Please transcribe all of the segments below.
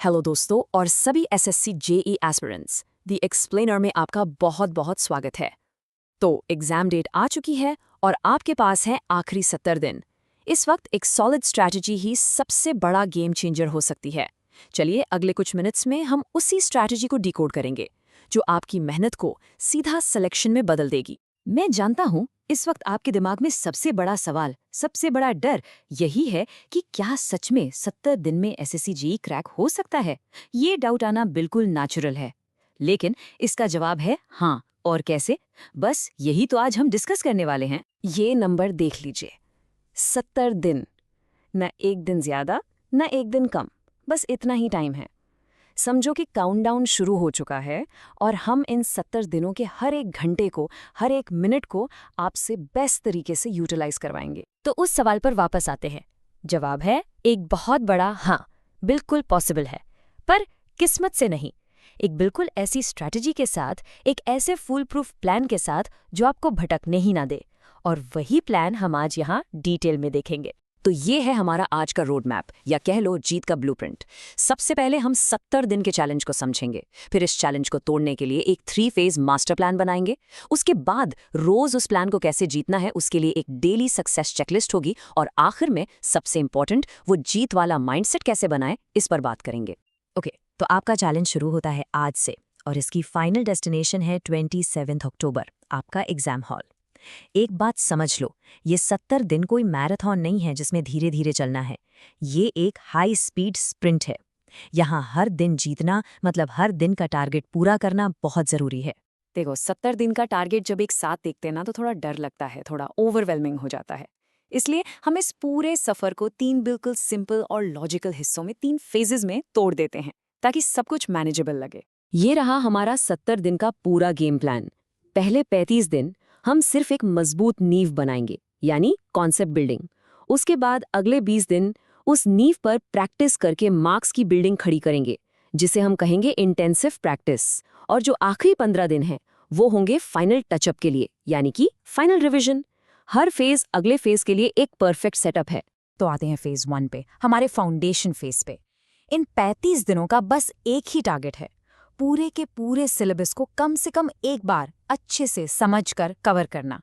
Hello दोस्तों और सभी SSC JE aspirants the explainer में आपका बहुत बहुत स्वागत है। तो एग्जाम डेट आ चुकी है और आपके पास है आखिरी 70 दिन। इस वक्त एक सॉलिड स्ट्रैटेजी ही सबसे बड़ा गेम चेंजर हो सकती है। चलिए अगले कुछ मिनट्स में हम उसी स्ट्रैटेजी को डिकोड करेंगे जो आपकी मेहनत को सीधा सिलेक्शन में बदल देगी। मैं जानता हूं इस वक्त आपके दिमाग में सबसे बड़ा सवाल, सबसे बड़ा डर यही है कि क्या सच में 70 दिन में एसएससी जेईई क्रैक हो सकता है। ये डाउट आना बिल्कुल नेचुरल है, लेकिन इसका जवाब है हाँ। और कैसे? बस यही तो आज हम डिस्कस करने वाले हैं। ये नंबर देख लीजिए, 70 दिन। न एक दिन ज्यादा न एक दिन कम, बस इतना ही टाइम है। समझो कि काउंटडाउन शुरू हो चुका है और हम इन 70 दिनों के हर एक घंटे को, हर एक मिनट को आपसे बेस्ट तरीके से यूटिलाइज करवाएंगे। तो उस सवाल पर वापस आते हैं। जवाब है एक बहुत बड़ा हाँ, बिल्कुल पॉसिबल है, पर किस्मत से नहीं। एक बिल्कुल ऐसी स्ट्रैटेजी के साथ, एक ऐसे फुल प्रूफ प्लान के साथ जो आपको भटकने ही ना दे। और वही प्लान हम आज यहाँ डिटेल में देखेंगे। तो ये है हमारा आज का रोड मैप, या कह लो जीत का ब्लूप्रिंट। सबसे पहले हम 70 दिन के चैलेंज को समझेंगे, फिर इस चैलेंज को तोड़ने के लिए एक 3 फेज मास्टर प्लान बनाएंगे। उसके बाद रोज उस प्लान को कैसे जीतना है उसके लिए एक डेली सक्सेस चेकलिस्ट होगी, और आखिर में सबसे इंपॉर्टेंट, वो जीत वाला माइंडसेट कैसे बनाए इस पर बात करेंगे। ओके, तो आपका चैलेंज शुरू होता है आज से और इसकी फाइनल डेस्टिनेशन है 27 अक्टूबर, आपका एग्जाम हॉल। एक बात समझ लो, ये 70 दिन कोई मैराथन नहीं है जिसमें धीरे धीरे चलना है। ये एक हाई स्पीड स्प्रिंट है। यहाँ हर दिन जीतना मतलब हर दिन का टारगेट पूरा करना बहुत जरूरी है। देखो, 70 दिन का टारगेट जब एक साथ देखते हैं ना तो थोड़ा डर लगता है, थोड़ा ओवरवेलमिंग हो जाता है। इसलिए हम इस पूरे सफर को 3 बिल्कुल सिंपल और लॉजिकल हिस्सों में, 3 फेजेस में तोड़ देते हैं ताकि सब कुछ मैनेजेबल लगे। ये रहा हमारा 70 दिन का पूरा गेम प्लान। पहले 35 दिन हम सिर्फ एक मजबूत नींव बनाएंगे, यानी कॉन्सेप्ट बिल्डिंग। उसके बाद अगले 20 दिन उस नींव पर प्रैक्टिस करके मार्क्स की बिल्डिंग खड़ी करेंगे, जिसे हम कहेंगे इंटेंसिव प्रैक्टिस। और जो आखिरी 15 दिन हैं वो होंगे फाइनल टचअप के लिए, यानी कि फाइनल रिवीजन। हर फेज अगले फेज के लिए एक परफेक्ट सेटअप है। तो आते हैं फेज 1 पे, हमारे फाउंडेशन फेज पे। इन 35 दिनों का बस एक ही टारगेट है, पूरे के पूरे सिलेबस को कम से कम एक बार अच्छे से समझकर कवर करना।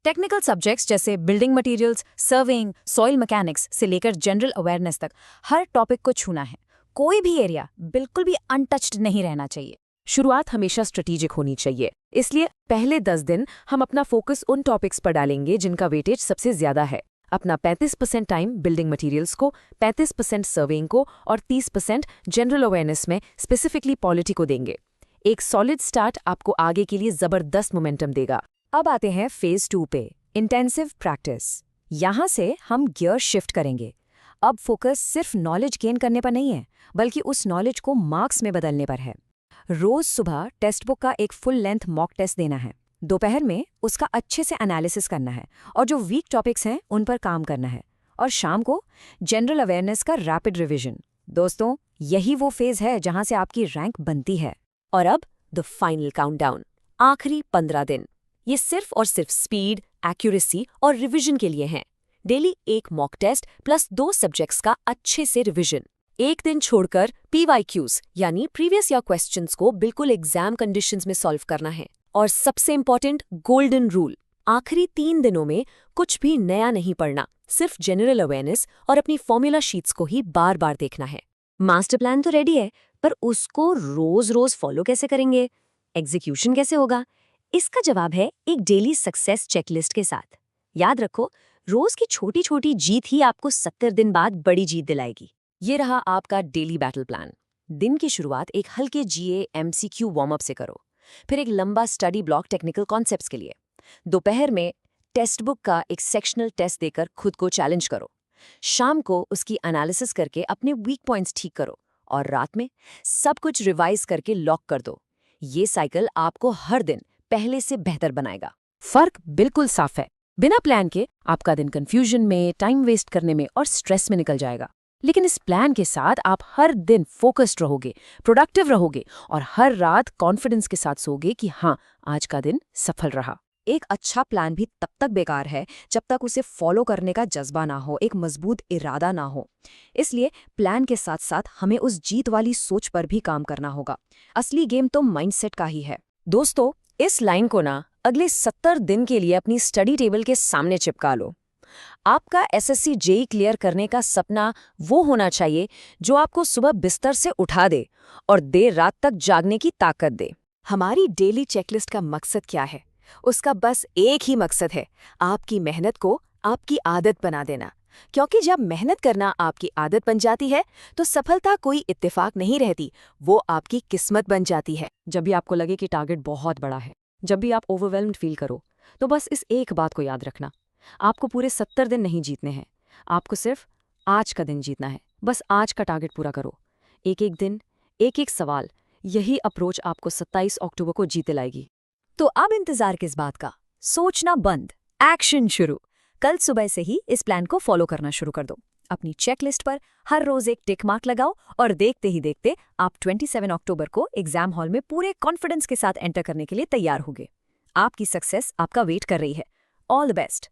टेक्निकल सब्जेक्ट्स जैसे building materials, surveying, soil mechanics से लेकर जनरल अवेयरनेस तक हर टॉपिक को छूना है। कोई भी एरिया बिल्कुल भी अनटच्ड नहीं रहना चाहिए। शुरुआत हमेशा स्ट्रेटेजिक होनी चाहिए, इसलिए पहले 10 दिन हम अपना फोकस उन टॉपिक्स पर डालेंगे जिनका वेटेज सबसे ज्यादा है। अपना 35% टाइम बिल्डिंग मटेरियल्स को, 35% सर्वेइंग को और 30% जनरल अवेयरनेस में स्पेसिफिकली पॉलिटी को देंगे। एक सॉलिड स्टार्ट आपको आगे के लिए जबरदस्त मोमेंटम देगा। अब आते हैं फेज 2 पे, इंटेंसिव प्रैक्टिस। यहाँ से हम गियर शिफ्ट करेंगे। अब फोकस सिर्फ नॉलेज गेन करने पर नहीं है, बल्कि उस नॉलेज को मार्क्स में बदलने पर है। रोज सुबह टेक्स्ट बुक का एक फुल लेंथ मॉक टेस्ट देना है, दोपहर में उसका अच्छे से एनालिसिस करना है और जो वीक टॉपिक्स हैं उन पर काम करना है, और शाम को जनरल अवेयरनेस का रैपिड रिवीजन। दोस्तों, यही वो फेज है जहां से आपकी रैंक बनती है। और अब द फाइनल काउंटडाउन, आखिरी 15 दिन। ये सिर्फ और सिर्फ स्पीड, एक्यूरेसी और रिवीजन के लिए हैं। डेली एक मॉक टेस्ट प्लस 2 सब्जेक्ट्स का अच्छे से रिवीजन। एक दिन छोड़कर PYQs यानी प्रीवियस ईयर क्वेश्चंस को बिल्कुल एग्जाम कंडीशंस में सॉल्व करना है। और सबसे इंपॉर्टेंट गोल्डन रूल, आखिरी 3 दिनों में कुछ भी नया नहीं पढ़ना, सिर्फ जनरल अवेयरनेस और अपनी फॉर्मूला शीट्स को ही बार बार देखना है। मास्टर प्लान तो रेडी है, पर उसको रोज रोज फॉलो कैसे करेंगे? एग्जीक्यूशन कैसे होगा? इसका जवाब है एक डेली सक्सेस चेकलिस्ट के साथ। याद रखो, रोज की छोटी छोटी जीत ही आपको 70 दिन बाद बड़ी जीत दिलाएगी। ये रहा आपका डेली बैटल प्लान। दिन की शुरुआत एक हल्के GA MCQ वार्म अप से करो, फिर एक लंबा स्टडी ब्लॉक टेक्निकल कॉन्सेप्ट्स के लिए। दोपहर में टेक्स्ट बुक का एक सेक्शनल टेस्ट देकर खुद को चैलेंज करो। शाम को उसकी एनालिसिस करके अपने वीक पॉइंट्स ठीक करो, और रात में सब कुछ रिवाइज करके लॉक कर दो। ये साइकिल आपको हर दिन पहले से बेहतर बनाएगा। फर्क बिल्कुल साफ है, बिना प्लान के आपका दिन कंफ्यूजन में, टाइम वेस्ट करने में और स्ट्रेस में निकल जाएगा। लेकिन इस प्लान के साथ आप हर दिन फोकस्ड रहोगे, प्रोडक्टिव रहोगे और हर रात कॉन्फिडेंस के साथ सोओगे कि हाँ, आज का दिन सफल रहा। एक अच्छा प्लान भी तब तक बेकार है जब तक उसे फॉलो करने का जज्बा ना हो, एक मजबूत इरादा ना हो। इसलिए प्लान के साथ साथ हमें उस जीत वाली सोच पर भी काम करना होगा। असली गेम तो माइंडसेट का ही है। दोस्तों, इस लाइन को ना अगले 70 दिन के लिए अपनी स्टडी टेबल के सामने चिपका लो। आपका एसएससी जेई क्लियर करने का सपना वो होना चाहिए जो आपको सुबह बिस्तर से उठा दे और देर रात तक जागने की ताकत दे। हमारी डेली चेकलिस्ट का मकसद क्या है? उसका बस एक ही मकसद है, आपकी मेहनत को आपकी आदत बना देना। क्योंकि जब मेहनत करना आपकी आदत बन जाती है तो सफलता कोई इत्तेफाक नहीं रहती, वो आपकी किस्मत बन जाती है। जब भी आपको लगे कि टारगेट बहुत बड़ा है, जब भी आप ओवरवेल्म्ड फील करो, तो बस इस एक बात को याद रखना, आपको पूरे 70 दिन नहीं जीतने हैं, आपको सिर्फ आज का दिन जीतना है। बस आज का टारगेट पूरा करो, एक एक दिन, एक एक सवाल। यही अप्रोच आपको 27 अक्टूबर को जीते लाएगी। तो अब इंतजार किस बात का? सोचना बंद, एक्शन शुरू। कल सुबह से ही इस प्लान को फॉलो करना शुरू कर दो। अपनी चेकलिस्ट पर हर रोज एक टिक मार्क लगाओ और देखते ही देखते आप 27 अक्टूबर को एग्जाम हॉल में पूरे कॉन्फिडेंस के साथ एंटर करने के लिए तैयार होंगे। आपकी सक्सेस आपका वेट कर रही है। All the best.